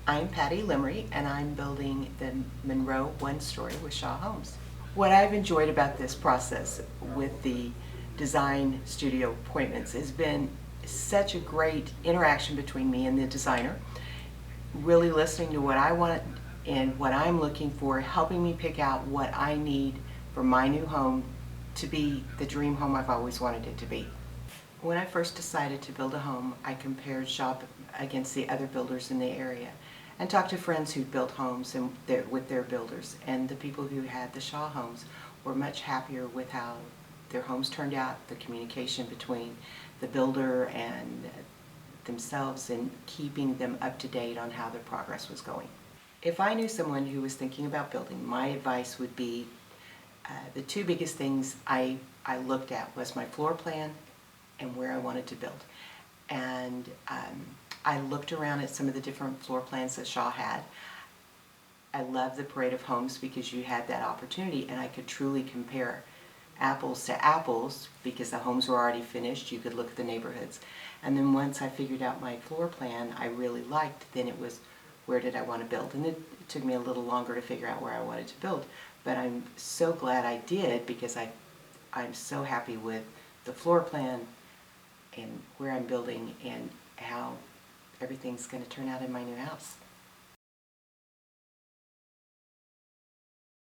I'm Patty Limmery, and I'm building the Monroe one-story with Shaw Homes. What I've enjoyed about this process with the design studio appointments has been such a great interaction between me and the designer, really listening to what I want and what I'm looking for, helping me pick out what I need for my new home to be the dream home I've always wanted it to be. When I first decided to build a home, I compared shop against the other builders in the area and talked to friends who'd built homes and with their builders. And the people who had the Shaw homes were much happier with how their homes turned out, the communication between the builder and themselves, and keeping them up to date on how their progress was going. If I knew someone who was thinking about building, my advice would be the two biggest things I looked at was my floor plan and where I wanted to build. And I looked around at some of the different floor plans that Shaw had. I love the parade of homes because you had that opportunity and I could truly compare apples to apples because the homes were already finished. You could look at the neighborhoods. And then once I figured out my floor plan I really liked, then it was where did I want to build. And it took me a little longer to figure out where I wanted to build. But I'm so glad I did because I'm so happy with the floor plan and where I'm building and how everything's going to turn out in my new house.